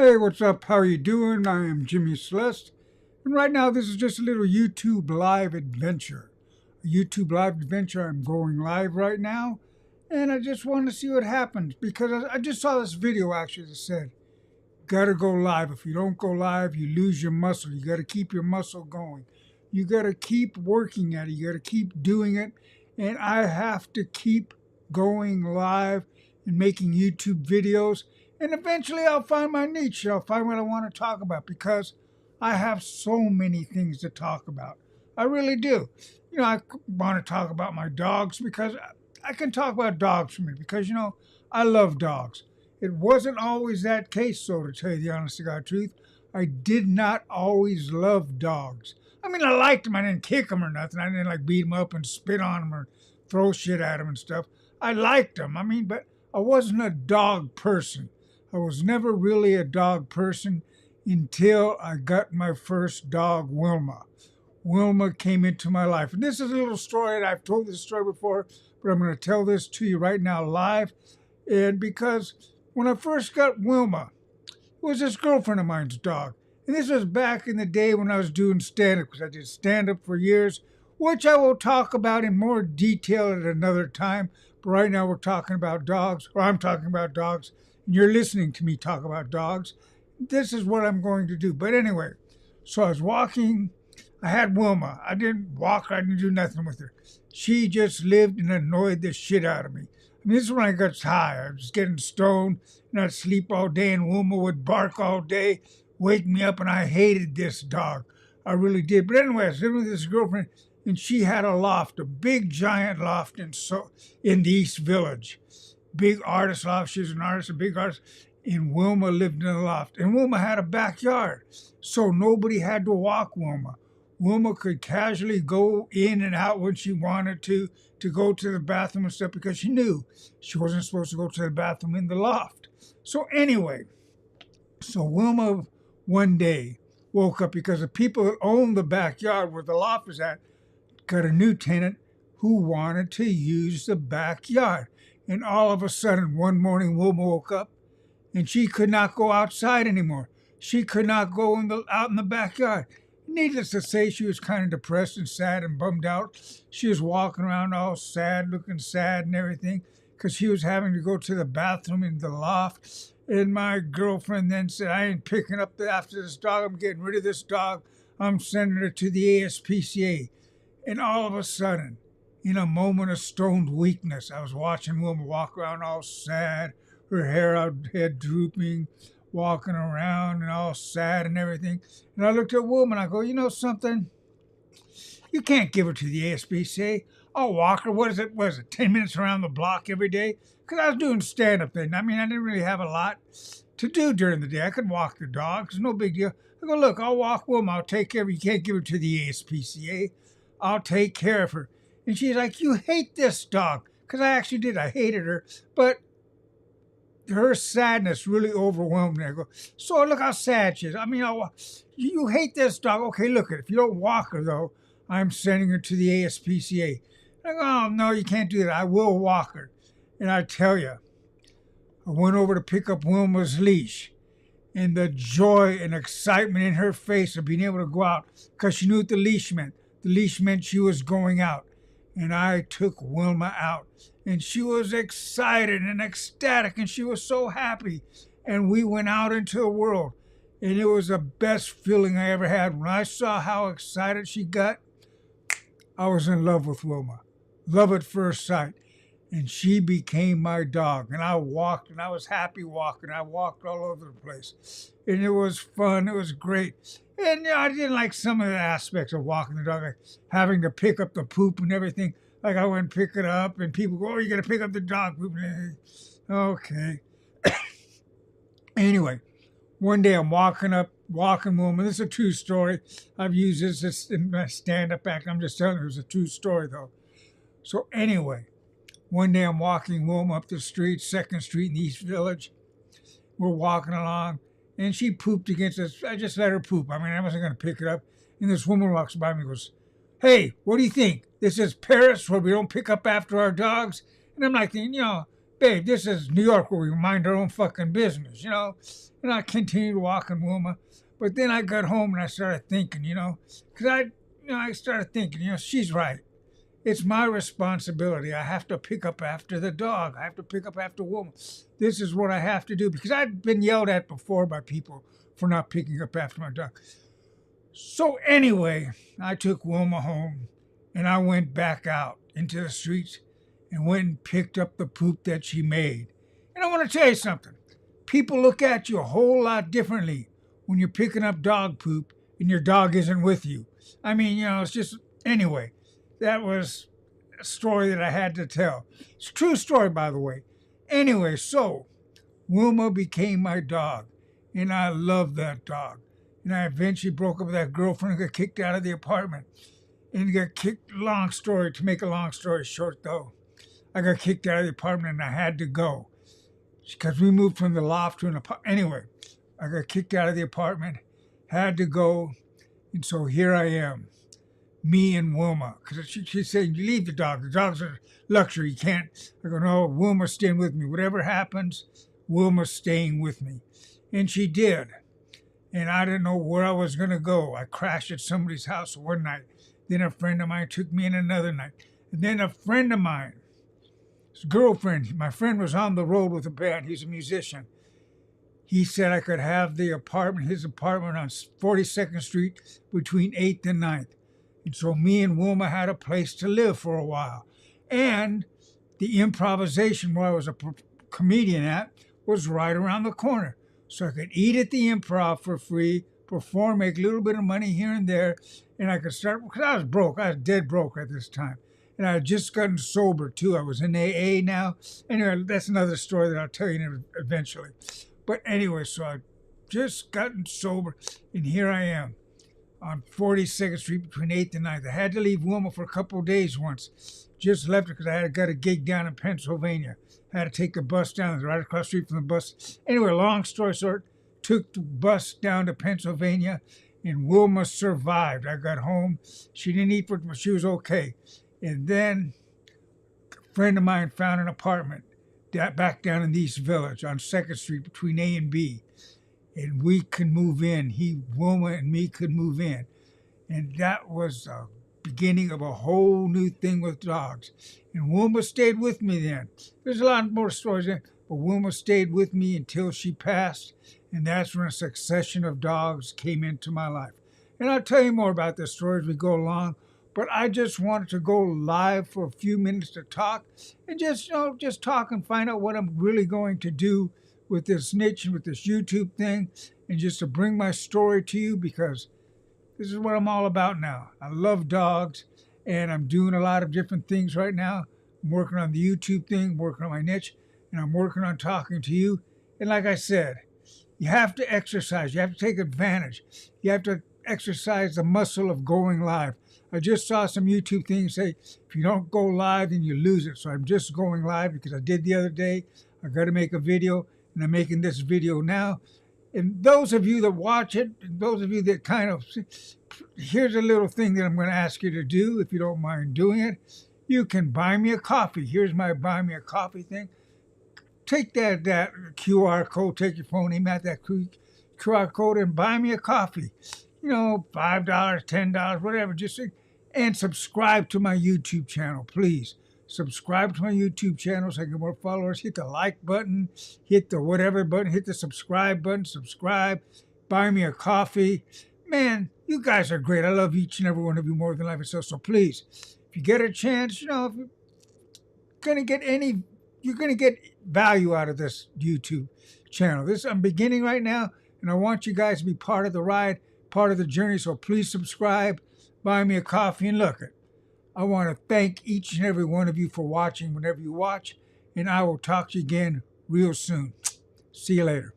Hey, what's up? How are you doing? I am Jimi Celeste, and right now this is just a little YouTube live adventure. A YouTube live adventure. I'm going live right now, and I just want to see what happens because I just saw this video actually that said, "Gotta go live. If you don't go live, you lose your muscle. You got to keep your muscle going. You got to keep working at it. You got to keep doing it." And I have to keep going live and making YouTube videos. And eventually I'll find my niche. I'll find what I want to talk about because I have so many things to talk about. I really do. I want to talk about my dogs because I can talk about dogs for me because, I love dogs. It wasn't always that case, so to tell you the honest to God truth. I did not always love dogs. I mean, I liked them. I didn't kick them or nothing. I didn't like beat them up and spit on them or throw shit at them and stuff. I liked them. But I wasn't a dog person. I was never really a dog person until I got my first dog, Wilma. Wilma came into my life. And this is a little story, and I've told this story before, but I'm going to tell this to you right now live. And because when I first got Wilma, it was this girlfriend of mine's dog. And this was back in the day when I was doing stand-up, because I did stand-up for years, which I will talk about in more detail at another time. But right now we're talking about dogs, or I'm talking about dogs, and you're listening to me talk about dogs. This is what I'm going to do. But anyway, so I was walking. I had Wilma. I didn't walk her. I didn't do nothing with her. She just lived and annoyed the shit out of me. This is when I got high. I was getting stoned, and I'd sleep all day, and Wilma would bark all day, wake me up, and I hated this dog. I really did. But anyway, I was living with this girlfriend, and she had a loft, a big, giant loft in the East Village. Big artist loft. She was an artist, a big artist. And Wilma lived in a loft. And Wilma had a backyard, so nobody had to walk Wilma. Wilma could casually go in and out when she wanted to go to the bathroom and stuff because she knew she wasn't supposed to go to the bathroom in the loft. So anyway, Wilma one day woke up because the people that owned the backyard where the loft was at got a new tenant who wanted to use the backyard. And all of a sudden, one morning, Wilma woke up and she could not go outside anymore. She could not go out in the backyard. Needless to say, she was kind of depressed and sad and bummed out. She was walking around all sad, looking sad and everything, because she was having to go to the bathroom in the loft. And my girlfriend then said, "I ain't picking up after this dog. I'm getting rid of this dog. I'm sending her to the ASPCA. And all of a sudden, in a moment of stoned weakness, I was watching Wilma walk around all sad, her head drooping, walking around and all sad and everything. And I looked at Wilma and I go, "You know something? You can't give her to the ASPCA. I'll walk her. What is it, 10 minutes around the block every day?" Because I was doing stand-up then. I didn't really have a lot to do during the day. I could walk the dog. It's no big deal. I go, "Look, I'll walk Wilma. I'll take care of her. You can't give her to the ASPCA. I'll take care of her." And she's like, "You hate this dog." Because I actually did. I hated her. But her sadness really overwhelmed me. I go, "So look how sad she is. You hate this dog. Okay, look, if you don't walk her, though, I'm sending her to the ASPCA. And I go, "Oh, no, you can't do that. I will walk her." And I tell you, I went over to pick up Wilma's leash, and the joy and excitement in her face of being able to go out, because she knew what the leash meant. The leash meant she was going out. And I took Wilma out. And she was excited and ecstatic, and she was so happy. And we went out into the world. And it was the best feeling I ever had. When I saw how excited she got, I was in love with Wilma. Love at first sight. And she became my dog. And I walked, and I was happy walking. I walked all over the place. And it was fun. It was great. And I didn't like some of the aspects of walking the dog, like having to pick up the poop and everything. Like I went and pick it up, and people go, "Oh, you got to pick up the dog poop." Okay. Anyway, one day I'm walking Wilma. This is a true story. I've used this in my stand-up act. I'm just telling you, it was a true story, though. So anyway, one day I'm walking Wilma up the street, 2nd Street in the East Village. We're walking along, and she pooped against us. I just let her poop. I wasn't going to pick it up. And this woman walks by me and goes, "Hey, what do you think? This is Paris where we don't pick up after our dogs?" And I'm like, babe, this is New York where we mind our own fucking business, you know? And I continued walking Wilma. But then I got home and I started thinking, because I started thinking, she's right. It's my responsibility. I have to pick up after the dog. I have to pick up after Wilma. This is what I have to do because I've been yelled at before by people for not picking up after my dog. So anyway, I took Wilma home and I went back out into the streets and went and picked up the poop that she made. And I want to tell you something. People look at you a whole lot differently when you're picking up dog poop and your dog isn't with you. I mean, it's just, anyway, that was a story that I had to tell. It's a true story, by the way. Anyway, so Wilma became my dog, and I loved that dog. And I eventually broke up with that girlfriend and got kicked out of the apartment. And got kicked, to make a long story short, though, I got kicked out of the apartment and I had to go. Because we moved from the loft to an apartment. Anyway, I got kicked out of the apartment, had to go, and so here I am, me and Wilma. Because she said, you leave the dog. The dog's a luxury. You can't. I go, no, Wilma's staying with me. Whatever happens, Wilma's staying with me. And she did. And I didn't know where I was going to go. I crashed at somebody's house one night. Then a friend of mine took me in another night. And then a friend of mine, his girlfriend, my friend was on the road with a band. He's a musician. He said I could have his apartment on 42nd Street between 8th and 9th. And so me and Wilma had a place to live for a while. And the improvisation where I was a comedian at was right around the corner. So I could eat at the Improv for free, perform, make a little bit of money here and there, and I could start, because I was broke. I was dead broke at this time. And I had just gotten sober, too. I was in AA now. Anyway, that's another story that I'll tell you eventually. But anyway, so I just gotten sober, and here I am on 42nd Street between 8th and 9th. I had to leave Wilma for a couple of days once. Just left her because I had got a gig down in Pennsylvania. I had to take the bus down right across the street from the bus. Anyway, long story short, took the bus down to Pennsylvania, and Wilma survived. I got home. She didn't eat, but she was okay. And then a friend of mine found an apartment back down in the East Village on 2nd Street between A and B. And we could move in. Wilma and me could move in. And that was the beginning of a whole new thing with dogs. And Wilma stayed with me then. There's a lot more stories there, but Wilma stayed with me until she passed. And that's when a succession of dogs came into my life. And I'll tell you more about this story as we go along. But I just wanted to go live for a few minutes to talk and just talk and find out what I'm really going to do with this niche and with this YouTube thing, and just to bring my story to you, because this is what I'm all about now. I love dogs, and I'm doing a lot of different things right now. I'm working on the YouTube thing, working on my niche, and I'm working on talking to you. And like I said, you have to exercise. You have to take advantage. You have to exercise the muscle of going live. I just saw some YouTube things say, if you don't go live, then you lose it. So I'm just going live because I did the other day. I got to make a video, and I'm making this video now. And those of you that watch it, and those of you that here's a little thing that I'm going to ask you to do, if you don't mind doing it. You can buy me a coffee. Here's my buy me a coffee thing. Take that QR code, take your phone, aim at that QR code, and buy me a coffee. $5, $10, whatever, and subscribe to my YouTube channel, please. Subscribe to my YouTube channel so I can get more followers. Hit the like button, hit the whatever button, hit the subscribe button, subscribe, buy me a coffee. Man, you guys are great. I love each and every one of you more than life itself. So please, if you get a chance, if you're gonna get value out of this YouTube channel. I'm beginning right now, and I want you guys to be part of the ride, part of the journey. So please subscribe, buy me a coffee, and look it. I want to thank each and every one of you for watching whenever you watch, and I will talk to you again real soon. See you later.